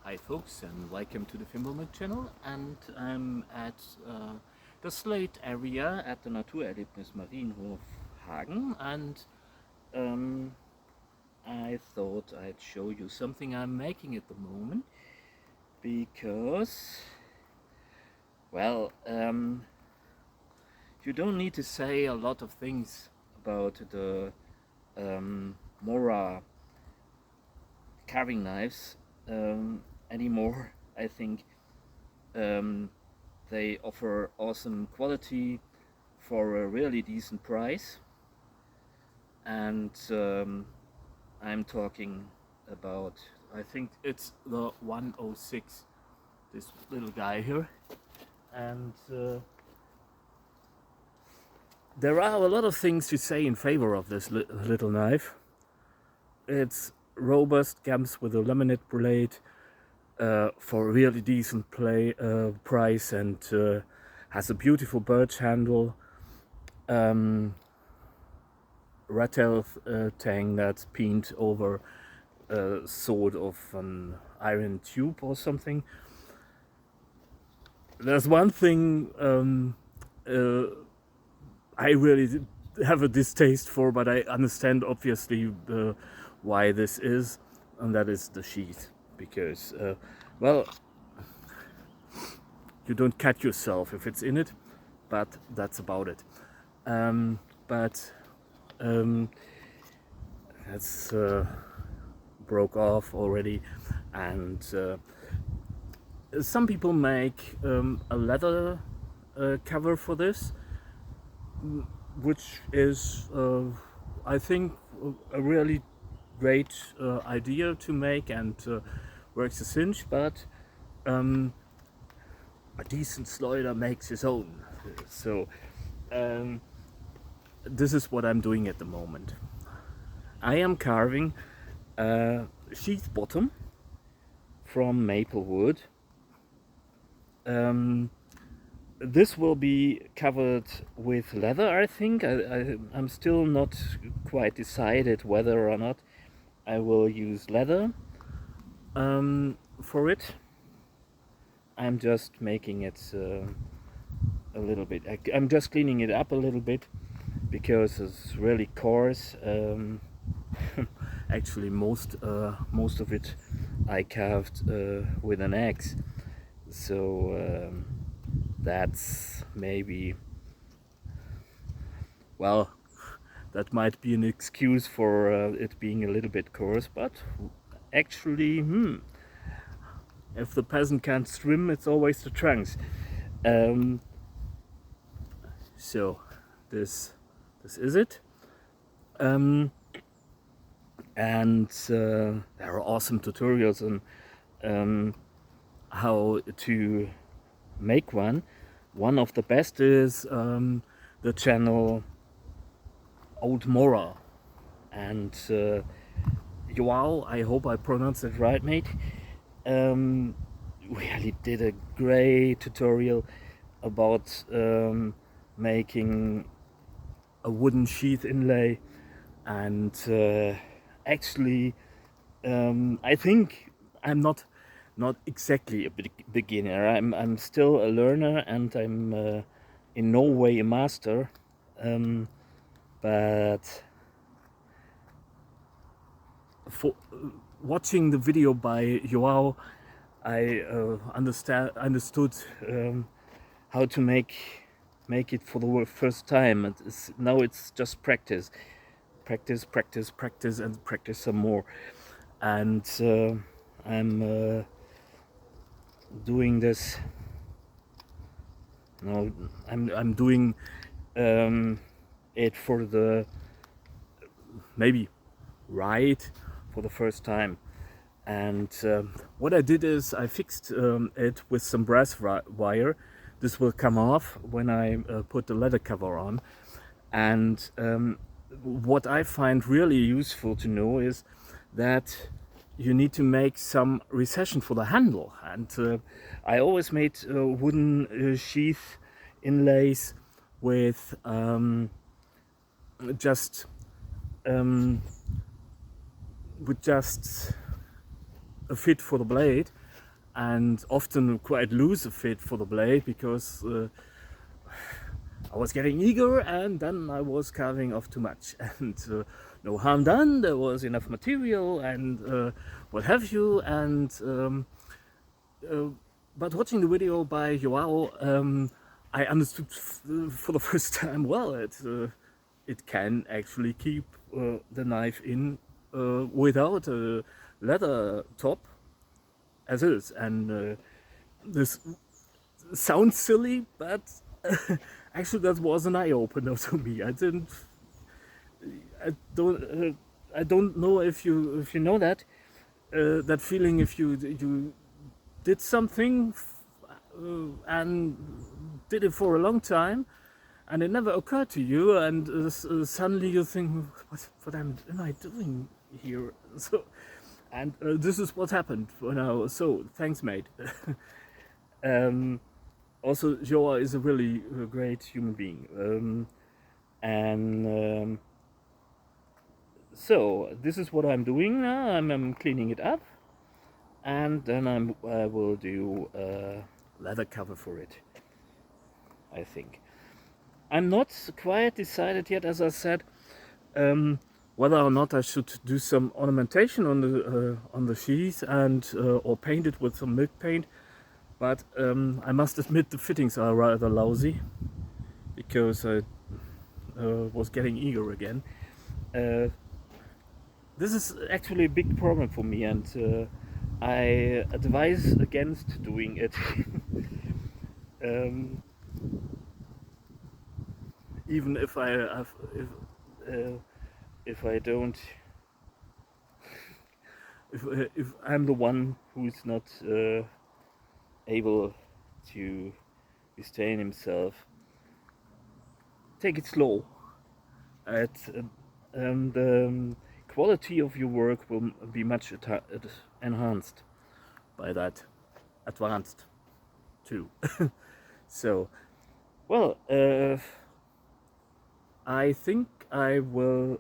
Hi folks, and welcome to the Fimbulmück channel, and I'm at the Slate area at the Naturerlebnis Marienhof Hagen, and I thought I'd show you something I'm making at the moment, because, well, you don't need to say a lot of things about the Mora carving knives anymore. I think they offer awesome quality for a really decent price, and I'm talking about, I think it's the 106, this little guy here, and there are a lot of things to say in favor of this little knife. It's robust, comes with a laminate blade for a really decent price, and has a beautiful birch handle, rattle tang that's pinned over sort of an iron tube or something. There's one thing I really have a distaste for, but I understand obviously why this is, and that is the sheath, because well, you don't cut yourself if it's in it, but that's about it. That's broke off already, and some people make a leather cover for this, which is I think a really great idea to make, and works a cinch, but a decent Schleuder makes his own. So this is what I'm doing at the moment. I am carving a sheath bottom from maple wood. This will be covered with leather, I think. I'm still not quite decided whether or not I will use leather for it. I'm just making it a little bit. I'm just cleaning it up a little bit because it's really coarse. Actually, most of it I carved with an axe, so that's maybe, well, that might be an excuse for it being a little bit coarse, but actually, if the peasant can't swim, it's always the trunks. So this is it. And there are awesome tutorials on how to make one. One of the best is the channel Old Mora, and Joao, I hope I pronounced it right, mate, really did a great tutorial about making a wooden sheath inlay, and actually I think I'm not exactly a beginner. I'm still a learner, and I'm in no way a master, but for watching the video by Joao, I understood how to make it for the first time. Now it's just practice, and practice some more. And I'm doing this. No, I'm doing it for the maybe right for the first time. And what I did is I fixed it with some brass wire. This will come off when I put the leather cover on. And what I find really useful to know is that you need to make some recession for the handle. And I always made wooden sheath inlays with just a fit for the blade, and often quite lose a fit for the blade because I was getting eager and then I was carving off too much, and no harm done, there was enough material and what have you, and but watching the video by Joao, I understood for the first time, well, it can actually keep the knife in without a leather top as is, and this sounds silly, but actually that was an eye-opener to me. I don't know if you know that that feeling if you did something and did it for a long time, and it never occurred to you, and suddenly you think, what am I doing here? So, and this is what happened for now. So thanks, mate. Also, Joa is a really great human being, and so this is what I'm doing now. I'm cleaning it up, and then I will do a leather cover for it, I think. I'm not quite decided yet, as I said, whether or not I should do some ornamentation on the sheath and or paint it with some milk paint. But I must admit the fittings are rather lousy because I was getting eager again. This is actually a big problem for me, and I advise against doing it. Even if if I don't, if I'm the one who's not able to restrain himself, take it slow. The quality of your work will be much enhanced by that, advanced too. So, well, I think I will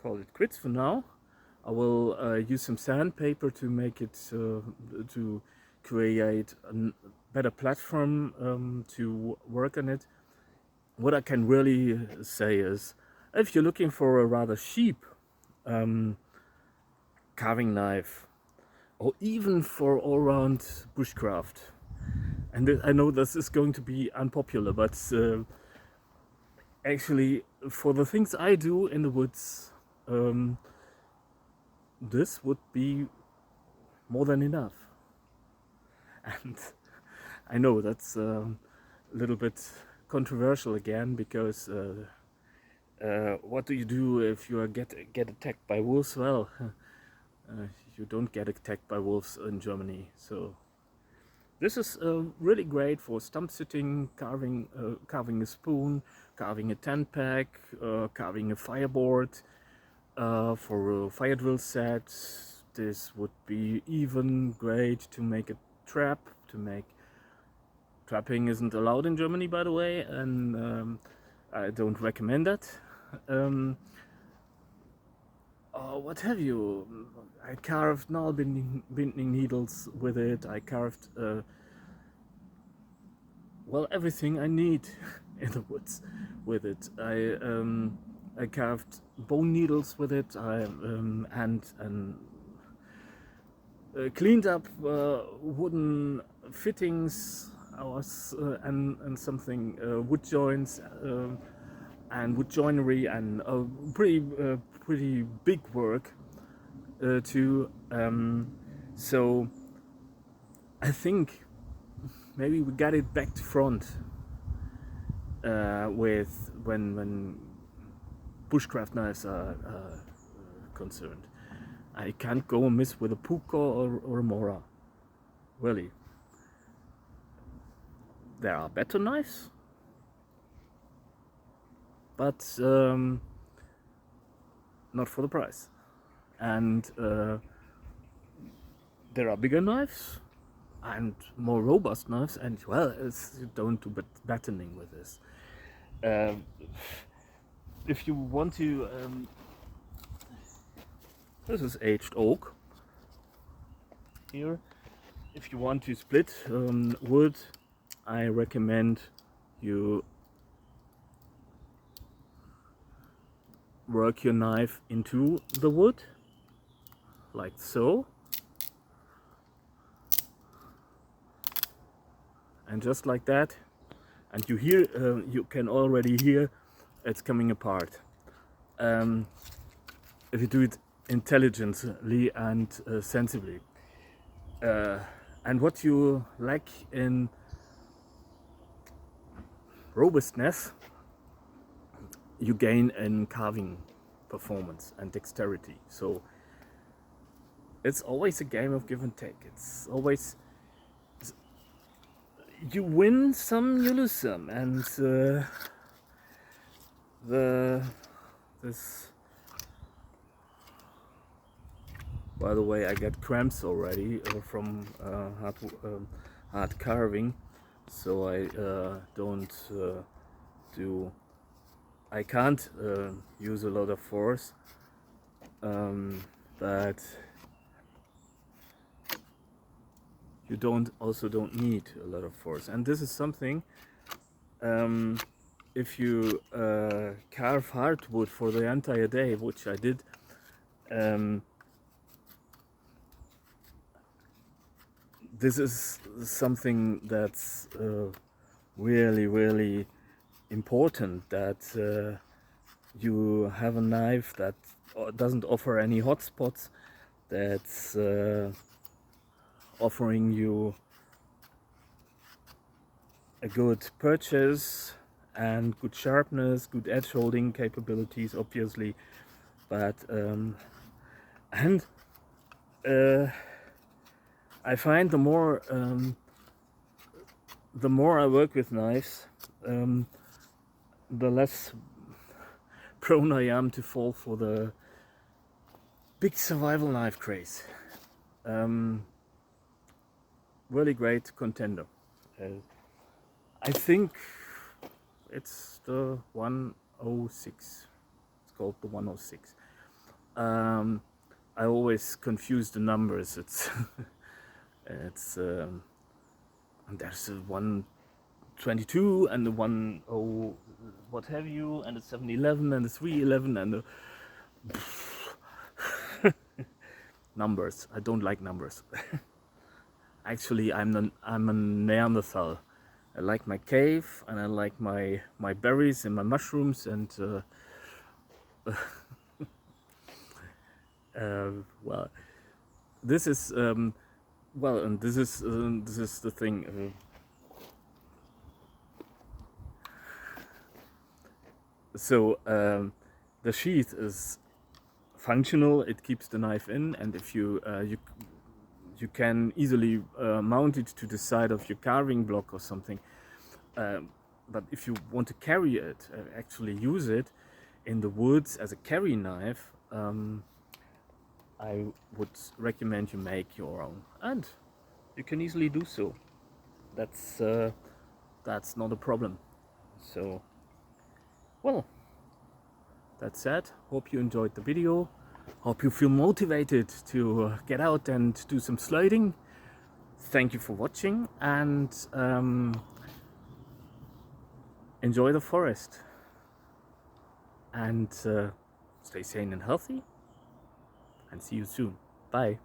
call it quits for now. I will use some sandpaper to make it to create a better platform to work on it. What I can really say is, if you're looking for a rather cheap carving knife, or even for all-round bushcraft, and I know this is going to be unpopular, but actually for the things I do in the woods, this would be more than enough. And I know that's a little bit controversial again, because what do you do if you get attacked by wolves? Well, you don't get attacked by wolves in Germany. So this is really great for stump sitting, carving a spoon, carving a tent peg, carving a fireboard, for a fire drill set. This would be even great to make a trap. Trapping isn't allowed in Germany, by the way, and I don't recommend that. What have you? I carved nail binding needles with it. I carved well, everything I need in the woods with it. I carved bone needles with it. And cleaned up wooden fittings. And something wood joints and wood joinery, and pretty big work too. So I think maybe we got it back to front with when bushcraft knives are concerned. I can't go amiss with a Puka or a Mora, really. There are better knives, but not for the price. And there are bigger knives and more robust knives, and well, you don't do battening with this. If you want to, this is aged oak. here. If you want to split wood, I recommend you work your knife into the wood, like so. And just like that. And you hear, you can already hear it's coming apart. If you do it intelligently and sensibly. And what you lack in robustness, you gain in carving performance and dexterity. So it's always a game of give and take. It's always, you win some, you lose some, and this. By the way, I get cramps already from hard carving, so I don't do. I can't use a lot of force, but you don't need a lot of force. And this is something. If you carve hardwood for the entire day, which I did. This is something that's really important, that you have a knife that doesn't offer any hotspots, that's offering you a good purchase and good sharpness, good edge holding capabilities, obviously, but I find the more I work with knives, the less prone I am to fall for the big survival knife craze. Really great contender. I think it's the 106. It's called the 106. I always confuse the numbers. It's there's a 122 and the 10 what have you, and the 711 and the 311 and the numbers. I don't like numbers. Actually, I'm a Neanderthal. I like my cave and I like my berries and my mushrooms and well, this is well, and this is the thing. So the sheath is functional. It keeps the knife in, and if you you can easily mount it to the side of your carving block or something. But if you want to carry it, actually use it in the woods as a carry knife, I would recommend you make your own, and you can easily do so. That's not a problem. So, well, that said, hope you enjoyed the video. Hope you feel motivated to get out and do some sliding. Thank you for watching, and enjoy the forest. And stay sane and healthy. And see you soon. Bye.